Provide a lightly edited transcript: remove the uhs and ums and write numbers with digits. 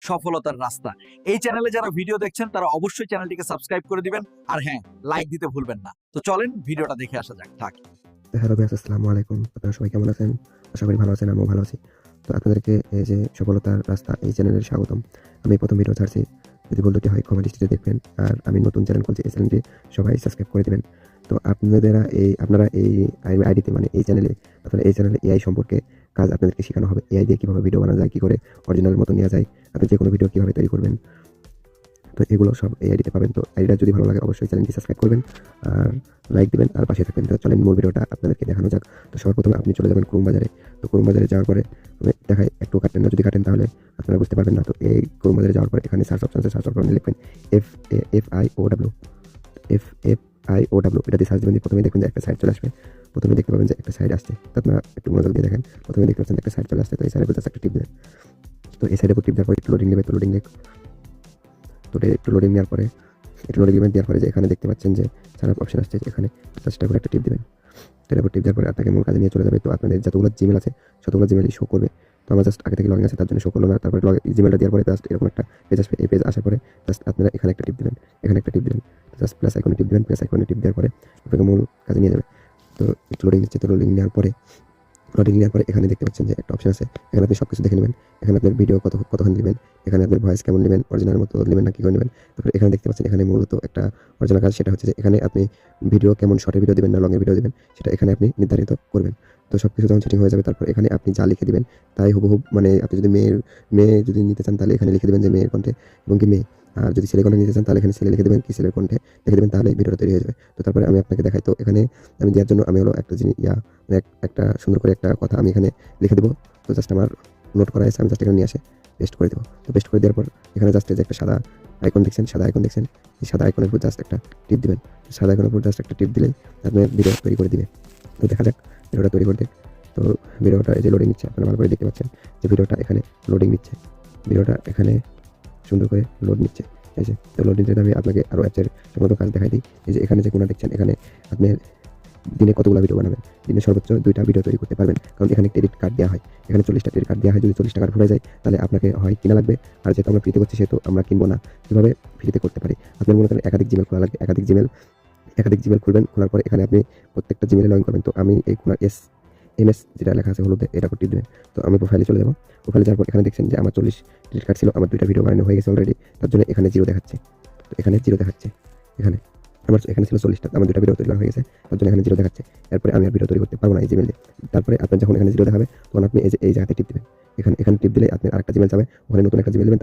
সফলতার রাস্তা। এই চ্যানেলে যারা ভিডিও দেখছেন তারা অবশ্যই চ্যানেলটিকে সাবস্ক্রাইব করে দিবেন আর হ্যাঁ, লাইক দিতে ভুলবেন না। তো চলেন ভিডিওটা দেখে আসা যাক। হ্যালো ভিউয়ার্স, আসসালামু আলাইকুম। আপনারা সবাই কেমন আছেন? আশা করি ভালো আছেন, আমিও ভালো আছি। তো আপনাদেরকে এই যে সফলতার রাস্তা এই চ্যানেলে স্বাগতম। আমি প্রথম ভিডিও ছাড়ছি। যদি ভুল ত্রুটি হয় কমেন্ট হিস্ট্রিতে দেখবেন। আর আমি নতুন চ্যানেল খুলছি, এই চ্যানেলটি সবাই সাবস্ক্রাইব করে দিবেন। তো আপনারা এই আইডিতে মানে এই চ্যানেলে এআই সম্পর্কে কাজ আপনাদেরকে শেখানো হবে। এআই দিয়ে কিভাবে ভিডিও বানানো যায়, কি করে অরিজিনাল মতো নেওয়া যায়, আপনি যে কোনো ভিডিও কিভাবে তৈরি করবেন। তো এগুলো সব এই আইডিতে পাবেন। তো আইডিটা যদি ভালো লাগে অবশ্যই চ্যানেলটি সাবস্ক্রাইব করবেন আর লাইক দিবেন আর পাশে থাকবেন। তো চলেন মূল ভিডিওটা আপনাদেরকে দেখানো যাক। তো সবার প্রথমে আপনি চলে যাবেন ক্রোম বাজারে। তো ক্রোম বাজারে যাওয়ার পরে দেখায় একটু কাটেন না, যদি কাটেন তাহলে আপনারা বুঝতে পারবেন না। তো এই ক্রোম বাজারে যাওয়ার পরে এখানে সার্চ অপশন আছে, সার্চ অপশনে লিখবেন FAIOW এটা দিয়ে সার্চ দিবেন। প্রথমে দেখবেন যে একটা সাইট চলে আসবে। প্রথমে দেখতে পাবেন যে একটা সাইট আসছে। তো আপনারা একটু মনোযোগ দিয়ে দেখেন। প্রথমে দেখতে পাচ্ছেন একটা সাইট চলে আসছে। তো এই সাইডের উপর জাস্ট একটা টিপ দিবেন। তো এই সাইডের উপর টিপ দেওয়ার পরে একটু লোডিং নেবে। তো একটু লোডিং নেওয়ার পরে দেওয়ার পরে যে এখানে দেখতে পাচ্ছেন যে সার্চ অপশন আসছে, এখানে জাস্ট করে একটা টিপ দিবেন। তো এর উপর টিপ দেওয়ার পরে আপনাকে মূল কাজে নিয়ে চলে যাবে। তো আপনাদের যতগুলো জিমেল আছে ততগুলো জিমেলই শো করবে। তো আমার জাস্ট আগে থেকে লগইন আছে তার জন্য শো করলো না। তারপরে জিমেলটা দেওয়ার পরে জাস্ট এরকম একটা পেজ আসবে। এই পেজ আসার পরে জাস্ট আপনারা এখানে একটা টিপ দিবেন, জাস্ট প্লাস আইকনে টিপ দিবেন। প্লাস আইকনে টিপ দেওয়ার পরে আপনাকে মূল কাজে নিয়ে যাবে। তো একটু লোডিং নিচ্ছে। তো লোডিং নেওয়ার পরে এখানে দেখতে পাচ্ছেন যে একটা অপশন আছে। এখানে আপনি সবকিছু দেখে নেবেন। এখানে আপনার ভিডিও কতক্ষণ নেবেন, এখানে আপনার ভয়েস কেমন নেবেন, অরিজিনাল মতো নেবেন না কি করে নেবেন। তারপরে এখানে দেখতে পাচ্ছেন এখানে মূলত একটা অরিজিনাল কাজ, সেটা হচ্ছে যে এখানে আপনি ভিডিও কেমন শর্টের ভিডিও দিবেন না লংয়ের ভিডিও দিবেন সেটা এখানে আপনি নির্ধারিত করবেন। তো সবকিছু যখন সেটিং হয়ে যাবে তারপর এখানে আপনি যা লিখে দিবেন তাই হুবহু, মানে আপনি যদি মেয়ে যদি নিতে চান তাহলে এখানে লিখে দিবেন যে মেয়ের কণ্ঠে এবং কি মেয়ে। আর যদি ছেলে কণ্ঠে নিতে চান তাহলে এখানে ছেলে লিখে দেবেন, কি ছেলের কণ্ঠে লিখে দেবেন, তাহলে ভিডিওটা তৈরি হয়ে যাবে। তো তারপরে আমি আপনাকে দেখাই। তো এখানে আমি দেওয়ার জন্য আমি হলো একটা জিনিস একটা সুন্দর করে একটা কথা আমি এখানে লিখে দেবো। তো জাস্ট আমার নোট করা আছে, আমি জাস্ট এখানে নিয়ে আসে পেস্ট করে দেবো। তো পেস্ট করে দেওয়ার পর এখানে জাস্ট যে একটা সাদা আইকন দেখছেন এই সাদা আইকনের উপর জাস্ট একটা টিপ দিবেন। সাদা আইকনের উপর জাস্ট একটা টিপ দিলেই আপনার ভিডিও তৈরি করে দিবে। তো দেখা যাক ভিডিওটা তৈরি করে দেখ। তো ভিডিওটা এই যে লোডিং নিচ্ছে, আপনারা ভালো করে দেখতে পাচ্ছেন যে ভিডিওটা এখানে লোডিং নিচ্ছে। ভিডিওটা এখানে সুন্দর করে লোড নিচ্ছে। এই যে তো লোড নিতে আমি আপনাকে আরও অ্যাপের মতো কাজ দেখাই দিই। এই যে এখানে যে কোণা দেখছেন, এখানে আপনি দিনে কতগুলো ভিডিও বানাবেন, দিনে সর্বোচ্চ 2টা ভিডিও তৈরি করতে পারবেন। কারণ এখানে ক্রেডিট কার্ড দেওয়া হয়, এখানে 40টা ক্রেডিট কার্ড দেওয়া হয়। যদি 40 টাকার ভরে যায় তাহলে আপনাকে হয় কিনা লাগবে, আর যেহেতু আমরা ফ্রিতে করছি সেহেতু আমরা কিনবো না। কীভাবে ফ্রিতে করতে পারি, আপনার মনে করেন একাধিক জিমেল খোলা লাগবে। একাধিক জিমেল খুলবেন। খোলার পরে এখানে আপনি প্রত্যেকটা জিমেলে লগ ইন করবেন। তো আমি এই কোণার MS যেটা লেখা আছে হলুদে, এটা করে টিপ দেবেন। তো আমি প্রোফাইলে চলে যাবো। প্রোফাইলে যাওয়ার পর এখানে দেখছেন যে আমার 40 ক্রেডিট কার্ড ছিল, আমার 2টা ভিডিও বানানো হয়ে গেছে অলরেডি। তার জন্য এখানে 0 দেখাচ্ছে। তো এখানে 0 দেখাচ্ছে। এখানে ছিল 40টা, আমার 2টা ভিডিও তৈরি হয়ে গেছে, তার জন্য এখানে 0 দেখাচ্ছে। এরপরে আমি আর ভিডিও তৈরি করতে পারবো না এই জিমেল দিয়ে। তারপরে আপনার যখন এখানে 0 দেখাবে তখন আপনি এই জায়গাতে টিপ দিবেন। এখানে টিপ দিলে আপনি আরেকটা জিমেল যাবে, ওখানে নতুন একটা জিমেল দেবেন।